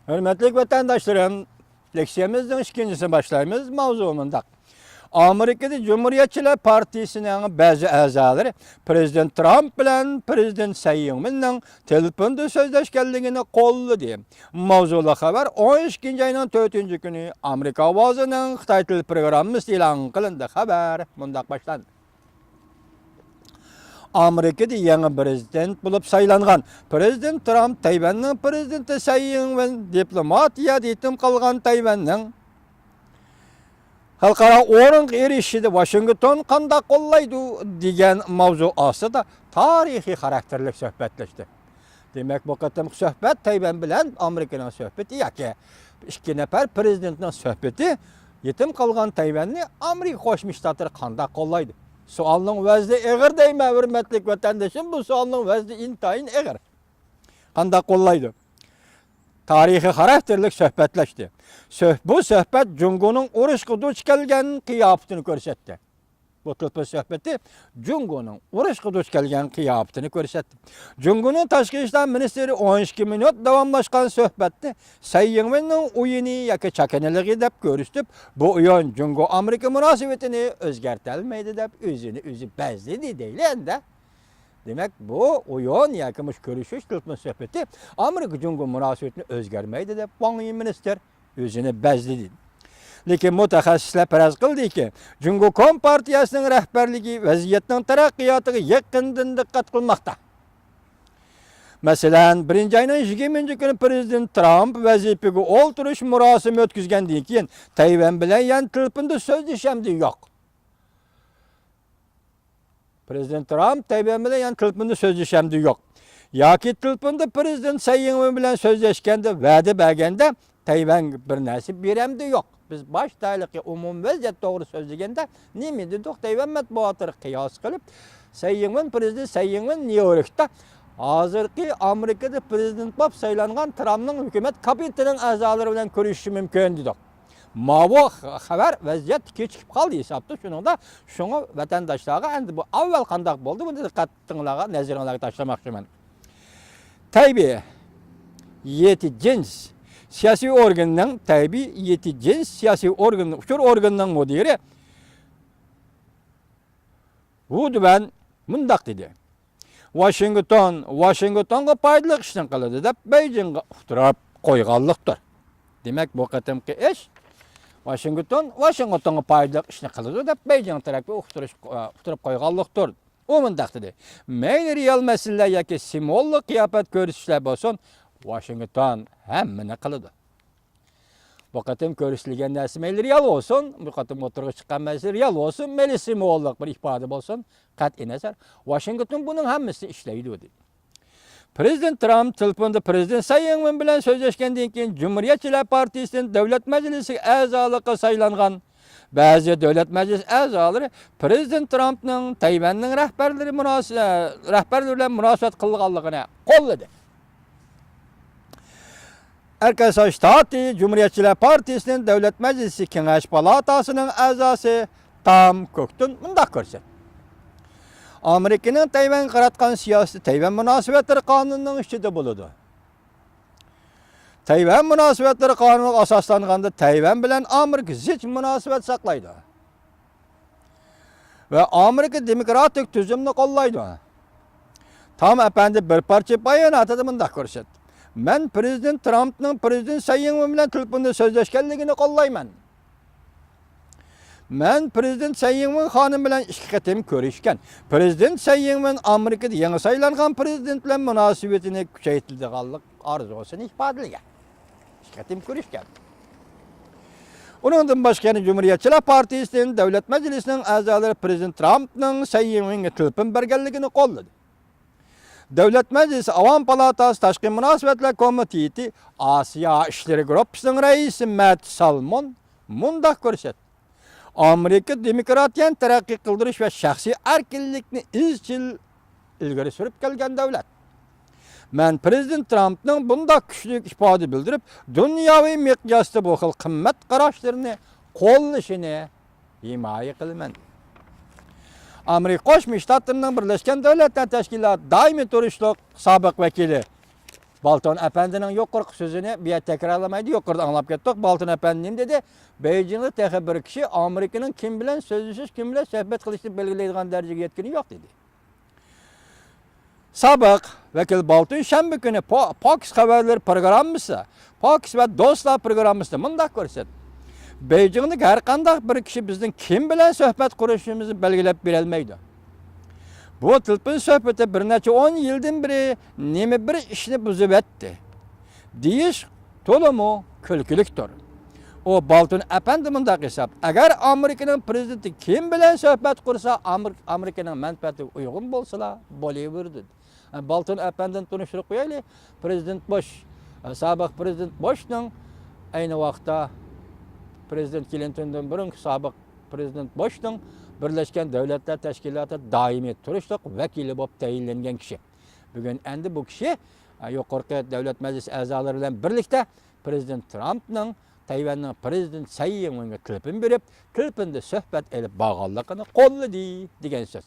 Hürmetli vatandaşlarım, leksiyamızın ikincisini başlayımız mavzumunda. Amerika'da Cumhuriyetçiler Partisi'nin bazı azaları Prezident Trump bilen Prezident Sayyiğim'in telefonda sözleşkenliğini kolladı. Mavzulu haber 12. ayının 4. günü Amerika Avazı'nın Xitay Tili programı ilan kılındı. Haber mundaq başlandı. Amerika'da yeni prezident bulup saylangan Prezident Trump Tayvan'ın prezidenti Sayyiğim'in diplomatiya ditim kalgan Tayvan'ın halkara orun erişidi Washington kanda kollaydı degan mavzu asıda tarihi karakterlik söhbetleşti. Demek bu kadar söhbet Tayvan bilen Amerika'nın söhbeti yaki iki nefer prezidentin söhbeti yetim kalgan Tayvan'ı Amerika Koşmuş Ştatları kanda kollaydı. Sualının vəzni eğer deyme hürmetlik vatandaşım, bu sualının vəzni intayın eğer. Kanda kollaydı. Tarihi karakterlik söhbetleşti. Bu söhbet Cungo'nun uruş duç gelgen kıyafetini görsetti. Bu tılpı söhbeti Cungo'nun uruş duç gelgen kıyafetini görsetti. Cungo'nun Taşkı İşler Ministeri 12 minut davamlaşkan söhbetti. Sayyiğim'in uyunu yaki çakeneliği dep görüştüp, bu uyun Cungo-Amerika münasebetini özgertelmeydi dep, özü bezledi değil de. Demek bu uyun yakımış görüşüş tılpı söhbeti Amerika-Cungo münasebetini özgermeydi dep, Wang Minister özünü bezledi. Lekin mutaxassislar peraz qildi ki, Cungo Kompartiyasının rəhbərligi vəziyyətinin tərəqqiyatıga yakından diqqat qilmoqda. Mesela 1. ayının 20. günü Prezident Trump vəzifəyə olturuş murasimi ötküzgəndən keyin Tayvan bilan yan tılpında sözleşemdi yok. Prezident Trump Tayvan bilan yan tılpında sözleşemdi yok. Yaki tılpında Prezident Sayyiğim bilan sözleşkende vədi bergende Tayvan bir nəsi beremdi yok. Biz baştaylıqı umum vəziyyət doğru sözləyəndə nemi dedik? Tayvan mətbuatları qiyas qılıb, Prezident Sayyiğim'in New York'ta hazırki Amerika'da prezident bab saylanğan Trump'ın hükümet kabinetinin azaları bilen görüşüşü mümkün dedik. Mavu haber vəziyyət keçib qaldı hesabda. Şunu vatandaşlara endi bu avval qandaq boldu, bunu diqqətinizə, nəzərinizə taşlamaq mən. Tabii yeti cins siyasi organının tabi yeti cins siyasi organının uçur organının müdiri bu ben mundaq dedi. Washington'a paydalık işten kaladı da Beijing'e uçurap koyğanlıqdır. Demek bu qatımki iş Washington'a paydalık işten kaladı da Beijing tarafı uçurap koyğanlıqdır. O mundaq dedi. Meyli real meseleler yaki simollu kıyafet görüşüşler bolsun Washington hemmini kılıdı. Bu katım görüşülgen nəsi meyli real olsun, bu katım oturuğa çıkan mesele real olsun, meyli simolluq bir ifade bolsun, kat ineser. Washington bunun hemmisi işleydi dedi. Prezident Trump telefonda Prezident Sayyiğim bilen sözleşkenden keyin Cumhuriyetçiler Partisi'nin Devlet Meclisi azalıqı saylanğan bazı devlet meclis azaları Prezident Trump'ın Tayvan'ın rəhbərləri münasibət qılğanlığına qolladı. Arkansas Ştatı Cumhuriyetçiler Partisi'nin Devlet Meclisi Kengaş Palatası'nın azası Tom Cook'tun mundaq görset. Amerika'nın Tayvan qaratqan siyasi Tayvan münasibetleri kanununun içinde buludu. Tayvan münasibetleri kanunu asaslanğanda Tayvan bilen Amerika zich münasibet saklaydı. Ve Amerika demokratik tüzümünü kollaydı. Tam efendi bir parça bayanatı mundaq görset. Ben Prezident Trump'ın Prezident Sayyiğim bilen telefonda sözleşkenliğini kollayman. Ben Prezident Sayyiğim'in hanım bilen iki qatim görüşken, Prezident Sayyiğim'in Amerika'da yeni saylanğan prezidentle münasibetini küçeytildiğanlık arzusunu ifadeleyen. İki qatim görüşken. Onundan başka Cumhuriyetçiler Partisi'nin Devlet Meclisi'nin azaları Prezident Trump'ın Sayyiğim'in telefon bergenliğini kolladı. Devlet Meclisi Avam Palatası Taşkı Münasibetler Komiteti Asya İşleri Grups'un reisi Matt Salmon mundaq görset. Amerika demokratiyan terakki kıldırış ve şahsi erkinlikni izchil ilgari sürüp gelgen devlet. Men Prezident Trump'ın bundaq güçlük ifade bildirip dünyavi miqyasda bu xil qimmat qaraşlarını qollashini himaye qilman. Amerika Qo'shma Shtatlarning Birlashgan Davlatlar Tashkiloti doimiy turishliq sobiq vakili Balton Efendi'nin yukarı sözünü bir tekrarlamaydı. Yukarıda anlap gettik. Balton Efendi'nin dedi. Beijing'de tek bir kişi Amerika'nın kim bilen sözsüz kim bilen sohbet kılışını belirleydiğin dereceye yetkini yok dedi. Sabık vekil Balton şembe günü Fox haberleri programısı, Fox ve Dostlar programısı mındak görsen. Beijing'de her kandak bir kişi bizden kim bilen sohbet kuruşumuzu belgilep berelmeydi. Bu telefon sohbeti bir neçe 10 yıldan beri neme bir işini buzup etti. Deyiş tolumu külkülüktür. O Balton Efendi'nin hesap. Eğer Amerika'nın prezidenti kim bilen sohbet kursa Amerika'nın menfaati uygun bolsa bolivurdu. Balton Efendi'nin tanıştırıp koyaylı. Prezident Bush, sabık prezident Bush'ның aynı vaxtda Prezident Clinton'dan bürün sabık prezident Bush'ның Birleşken Devletler Teşkilatı daimi turuşluq vekili bolup tayinlengen kişi. Bugün endi bu kişi yukarı devlet meclisi azaları bilen birlikte Prezident Trump'ның Tayvan'ın prezident Tsai Ing-wen'e telefon berip, telefonda sohbet edip bağlılığını qolladı degan söz.